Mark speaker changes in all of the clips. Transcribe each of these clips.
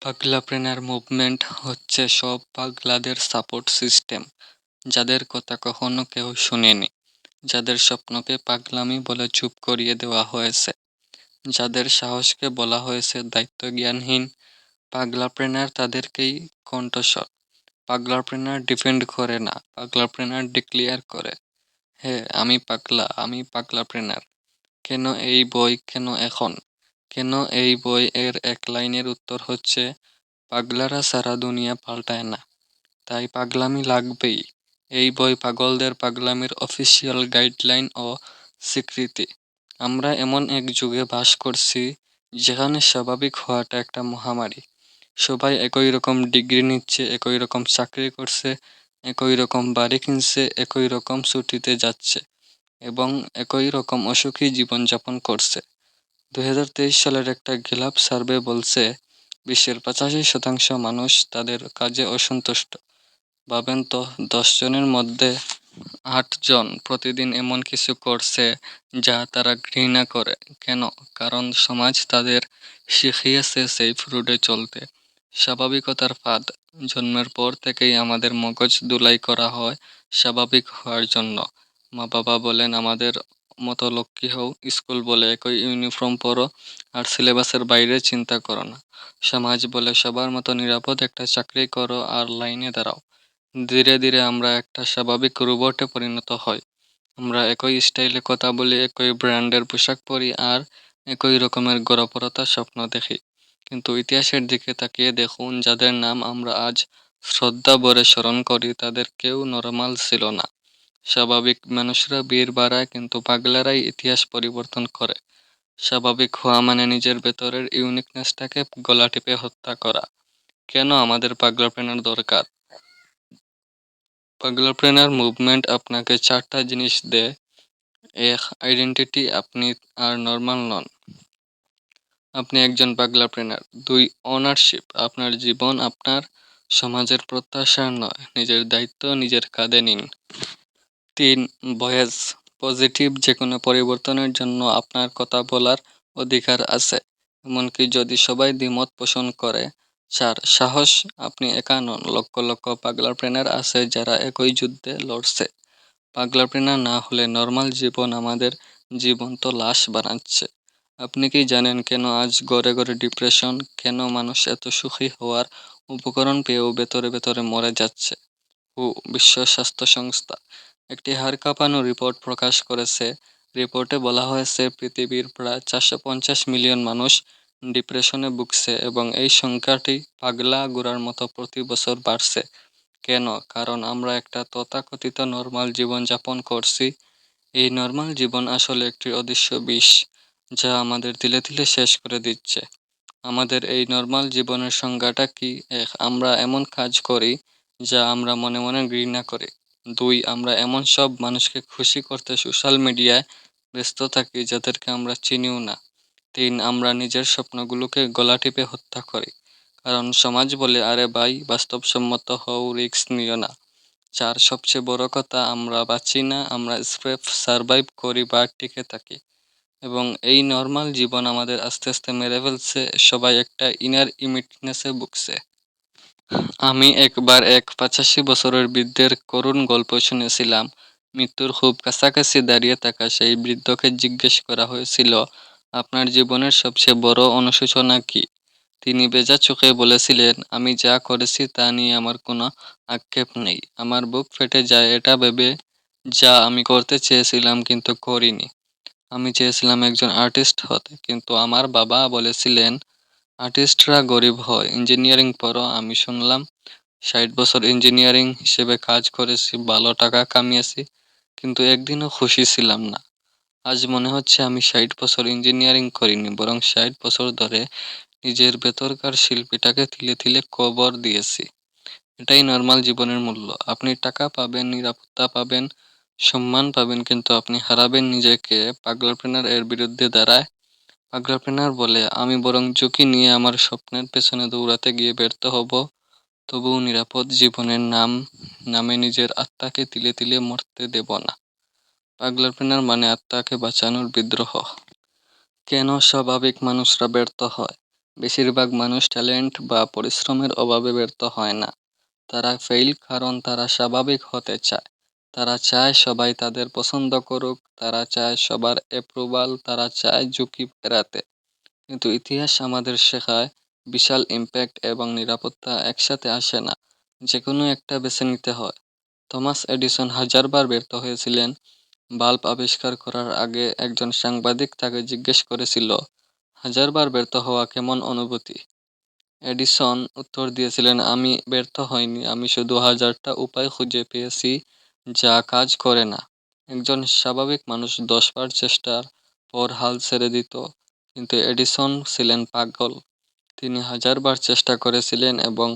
Speaker 1: পাগলাপ্রেনার movement হচ্ছে সব পাগলাদের support system, যাদের কথা কখনো কেউ শুনেনি, যাদের স্বপ্নকে পাগলামি বলে চুপ করিয়ে দেওয়া হয়েছে, যাদের সাহসকে বলা হয়েছে দায়িত্বজ্ঞানহীন। পাগলাপ্রেনার তাদেরকেই কণ্ঠস্বর। পাগলাপ্রেনার ডিফেন্ড করে না, পাগলাপ্রেনার ডিক্লেয়ার করে, হে আমি পাগলা, আমি পাগলাপ্রেনার। কেন এই বই, কেন এখন? কেন এই বই এর এক লাইনের উত্তর হচ্ছে, পাগলারা সারা দুনিয়া পাল্টায় না, তাই পাগলামি লাগবেই। এই বই পাগলদের পাগলামির অফিসিয়াল গাইডলাইন ও স্বীকৃতি। আমরা এমন এক যুগে বাস করছি যেখানে স্বাভাবিক হওয়াটা একটা মহামারী। সবাই একই রকম ডিগ্রি নিচ্ছে, একই রকম চাকরি করছে, একই রকম বাড়ি কিনছে, একই রকম ছুটিতে যাচ্ছে এবং একই রকম অসুখী জীবনযাপন করছে। 2023 সালের একটা গ্যালাপ সার্ভে বলছে বিশ্বের 85% মানুষ তাদের কাজে অসন্তুষ্ট। ভাবেন তো, 10 জনের মধ্যে 8 জন প্রতিদিন এমন কিছু করছে যা তারা ঘৃণা করে। কেন? কারণ সমাজ তাদের শিখিয়েছে সেফ রুটে চলতে। স্বাভাবিকতার ফাঁদ। জন্মের পর থেকেই আমাদের মগজ ধুলাই করা হয় স্বাভাবিক হওয়ার জন্য। মা বাবা বলেন আমাদের মতো লক্ষ্মী হও, স্কুল বলে একই ইউনিফর্ম পরো আর সিলেবাসের বাইরে চিন্তা করো না। সমাজ বলে সবার মতো নিরাপদ একটা চাকরি করো আর লাইনে দাঁড়াও। ধীরে ধীরে আমরা একটা স্বাভাবিক রোবটে পরিণত হই। আমরা একই স্টাইলে কথা বলি, একই ব্র্যান্ডের পোশাক পরি আর একই রকমের গড়পড়তা স্বপ্ন দেখি। কিন্তু ইতিহাসের দিকে তাকিয়ে দেখুন, যাদের নাম আমরা আজ শ্রদ্ধা ভরে স্মরণ করি তাদের কেউ নরমাল ছিল না। স্বাভাবিক মানুষরা বীর বাড়ায়, কিন্তু পাগলারাই ইতিহাস পরিবর্তন করে। স্বাভাবিক হওয়া মানে নিজের ভেতরের ইউনিকনেসটাকে গলা টিপে হত্যা করা। কেন আমাদের পাগলাপ্রেনার দরকার? পাগলাপ্রেনার মুভমেন্ট আপনাকে 4টা জিনিস দেয়। 1. আইডেন্টিটি, আপনি আর নরমাল নন, আপনি একজন পাগলাপ্রেনার। 2. ওনারশিপ, আপনার জীবন আপনার, সমাজের প্রত্যাশা নয়, নিজের দায়িত্ব নিজের কাঁধে নিন। 3. ভয়েস, পজিটিভ, যেকোনো পরিবর্তনের জন্য আপনার কথা বলার অধিকার আছে, এমনকি যদি সবাই দ্বিমত পোষণ করে। 4. সাহস, আপনি একা নন, লক্ষ লক্ষ পাগলাপ্রেনার আছে যারা একই যুদ্ধে লড়ছে। পাগলাপ্রেনার না হলে নর্মাল জীবন আমাদের জীবন্ত লাশ বানাচ্ছে। আপনি কি জানেন কেন আজ ঘরে ঘরে ডিপ্রেশন? কেন মানুষ এত সুখী হওয়ার উপকরণ পেয়েও ভেতরে ভেতরে মরে যাচ্ছে? বিশ্ব স্বাস্থ্য সংস্থা একটি হাড় কাঁপানো রিপোর্ট প্রকাশ করেছে। রিপোর্টে বলা হয়েছে পৃথিবীর প্রায় 450 মিলিয়ন মানুষ ডিপ্রেশনে ভুগছে এবং এই সংখ্যাটি পাগলা ঘোড়ার মতো প্রতি বছর বাড়ছে। কেন? কারণ আমরা একটা তথাকথিত নরমাল জীবন যাপন করছি। এই নরমাল জীবন আসলে একটি অদৃশ্য বিষ, যা আমাদের তিলে তিলে শেষ করে দিচ্ছে। আমাদের এই নরমাল জীবনের সংজ্ঞাটা কি? 1. আমরা এমন কাজ করি যা আমরা মনে মনে ঘৃণা করি। 2. আমরা এমন সব মানুষকে খুশি করতে সোশ্যাল মিডিয়ায় ব্যস্ত থাকি যাদেরকে আমরা চিনিও না। 3. আমরা নিজের স্বপ্নগুলোকে গলা টিপে হত্যা করি, কারণ সমাজ বলে আরে ভাই বাস্তবসম্মত হও, রিস্ক নিও না। 4. সবচেয়ে বড় কথা, আমরা বাঁচি না, আমরা স্রেফ সারভাইভ করি বা টিকে থাকি। এবং এই নরমাল জীবন আমাদের আস্তে আস্তে মেরে ফেলছে। সবাই একটা ইনার ইমিটনেসে ভুগছে। আমি একবার এক 85 বছরের বৃদ্ধের করুণ গল্প শুনেছিলাম। মৃত্যুর খুব কাছাকাছি দাঁড়িয়ে থাকা সেই বৃদ্ধকে জিজ্ঞেস করা হয়েছিল, আপনার জীবনের সবচেয়ে বড় অনুশোচনা কি? তিনি ভেজা চোখে বলেছিলেন, আমি যা করেছি তা নিয়ে আমার কোনো আক্ষেপ নেই। আমার বুক ফেটে যায় এটা ভেবে, যা আমি করতে চেয়েছিলাম কিন্তু করিনি। আমি চেয়েছিলাম একজন আর্টিস্ট হতে, কিন্তু আমার বাবা বলেছিলেন আর্টিস্টরা গরিব হয়, ইঞ্জিনিয়ারিং পড়ো। আমি শুনলাম 60 বছর ইঞ্জিনিয়ারিং হিসেবে কাজ করেছি, ভালো টাকা কামিয়েছি, কিন্তু একদিনও খুশি ছিলাম না। আজ মনে হচ্ছে আমি 60 বছর ইঞ্জিনিয়ারিং করিনি, বরং 60 বছর ধরে নিজের ভেতরকার শিল্পীটাকে তিলে তিলে কবর দিয়েছি। এটাই নরমাল জীবনের মূল্য। আপনি টাকা পাবেন, নিরাপত্তা পাবেন, সম্মান পাবেন, কিন্তু আপনি হারাবেন নিজেকে। পাগলাপ্রেনার এর বিরুদ্ধে দাঁড়ায়। পাগলাপ্রেনার বলে, আমি বরং ঝুঁকি নিয়ে আমার স্বপ্নের পেছনে দৌড়াতে গিয়ে ব্যর্থ হব, তবুও নিরাপদ জীবনের নামে নিজের আত্মাকে তিলে তিলে মরতে দেব না। পাগলাপ্রেনার মানে আত্মাকে বাঁচানোর বিদ্রোহ। কেন স্বাভাবিক মানুষরা ব্যর্থ হয়? বেশিরভাগ মানুষ ট্যালেন্ট বা পরিশ্রমের অভাবে ব্যর্থ হয় না। তারা ফেইল কারণ তারা স্বাভাবিক হতে চায়। তারা চায় সবাই তাদের পছন্দ করুক, তারা চায় সবার অ্যাপ্রুভাল, তারা চায় ঝুঁকি এড়াতে। কিন্তু ইতিহাস আমাদের শেখায় বিশাল ইমপ্যাক্ট এবং নিরাপত্তা একসাথে আসে না, যেকোনো একটা বেছে নিতে হয়। থমাস এডিসন হাজারবার ব্যর্থ হয়েছিলেন। বাল্ব আবিষ্কার করার আগে একজন সাংবাদিক তাকে জিজ্ঞেস করেছিল, হাজারবার ব্যর্থ হওয়া কেমন অনুভূতি? এডিসন উত্তর দিয়েছিলেন, আমি ব্যর্থ হইনি, আমি শুধু হাজারটা উপায় খুঁজে পেয়েছি যা কাজ করে না। একজন স্বাভাবিক মানুষ 10 বার চেষ্টার পর হাল ছেড়ে দিত, কিন্তু এডিসন ছিলেন পাগল। তিনি হাজারবার চেষ্টা করেছিলেন এবং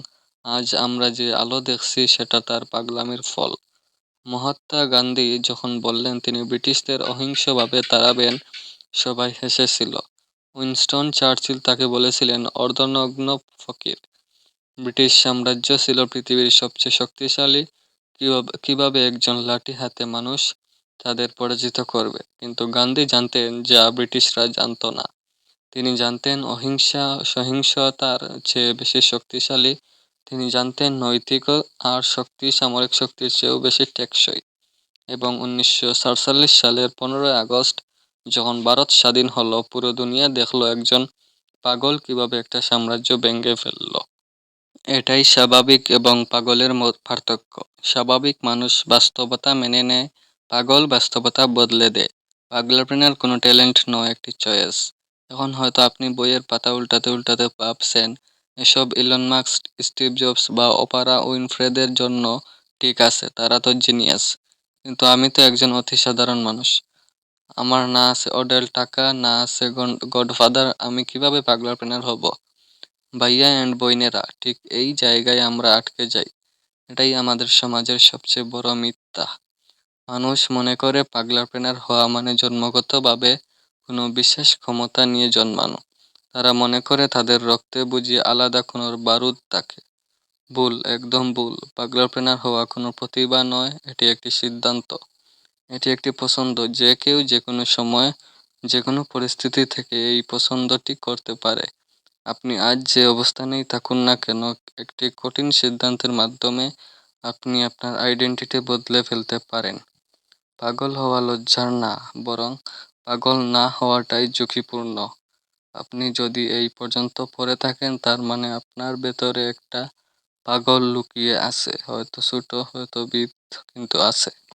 Speaker 1: আজ আমরা যে আলো দেখছি সেটা তার পাগলামির ফল। মহাত্মা গান্ধী যখন বললেন তিনি ব্রিটিশদের অহিংসভাবে তাড়াবেন, সবাই হেসেছিল। উইনস্টন চার্চিল তাকে বলেছিলেন অর্ধনগ্ন ফকির। ব্রিটিশ সাম্রাজ্য ছিল পৃথিবীর সবচেয়ে শক্তিশালী। কিভাবে একজন লাঠি হাতে মানুষ তাদের পরাজিত করবে? কিন্তু গান্ধী জানতেন যা ব্রিটিশরা জানত না। তিনি জানতেন অহিংসা সহিংসতার চেয়ে বেশি শক্তিশালী। তিনি জানতেন নৈতিক আর শক্তি সামরিক শক্তির চেয়েও বেশি টেকসই। এবং 1947 সালের 15ই আগস্ট যখন ভারত স্বাধীন হলো, পুরো দুনিয়া দেখলো একজন পাগল কিভাবে একটা সাম্রাজ্য ভেঙে ফেললো। এটাই স্বাভাবিক এবং পাগলের পার্থক্য। স্বাভাবিক মানুষ বাস্তবতা মেনে নেয়, পাগল বাস্তবতা বদলে দেয়। পাগলাপনার কোনো ট্যালেন্ট নয়, একটি চয়েস। এখন হয়তো আপনি বইয়ের পাতা উল্টাতে উল্টাতে ভাবছেন, এসব ইলন মাস্ক, স্টিভ জবস বা ওপারা উইনফ্রেদের জন্য ঠিক আছে, তারা তো জিনিয়াস। কিন্তু আমি তো একজন অতি সাধারণ মানুষ। আমার না আছে অঢেল টাকা, না আছে গডফাদার, আমি কিভাবে পাগলাপনার হব? ভাইয়া অ্যান্ড বইনেরা, ঠিক এই জায়গায় আমরা আটকে যাই। এটাই আমাদের সমাজের সবচেয়ে বড় মিথ্যা। মানুষ মনে করে পাগলাপেনার হওয়া মানে জন্মগতভাবে কোনো বিশেষ ক্ষমতা নিয়ে জন্মানো। তারা মনে করে তাদের রক্তে বুঝি আলাদা কোনো বারুদ থাকে। ভুল, একদম ভুল। পাগলাপেনার হওয়া কোনো প্রতিভা নয়, এটি একটি সিদ্ধান্ত। এটি একটি পছন্দ। যে কেউ যেকোনো সময় যেকোনো পরিস্থিতি থেকে এই পছন্দটি করতে পারে। আপনি আজ যে অবস্থানেই থাকুন না কেন, একটি কঠিন সিদ্ধান্তের মাধ্যমে আপনি আপনার আইডেন্টিটি বদলে ফেলতে পারেন। পাগল হওয়া লজ্জার না, বরং পাগল না হওয়াটাই ঝুঁকিপূর্ণ। আপনি যদি এই পর্যন্ত পড়ে থাকেন, তার মানে আপনার ভেতরে একটা পাগল লুকিয়ে আছে। হয়তো ছোট, হয়তো বৃদ্ধ, কিন্তু আছে।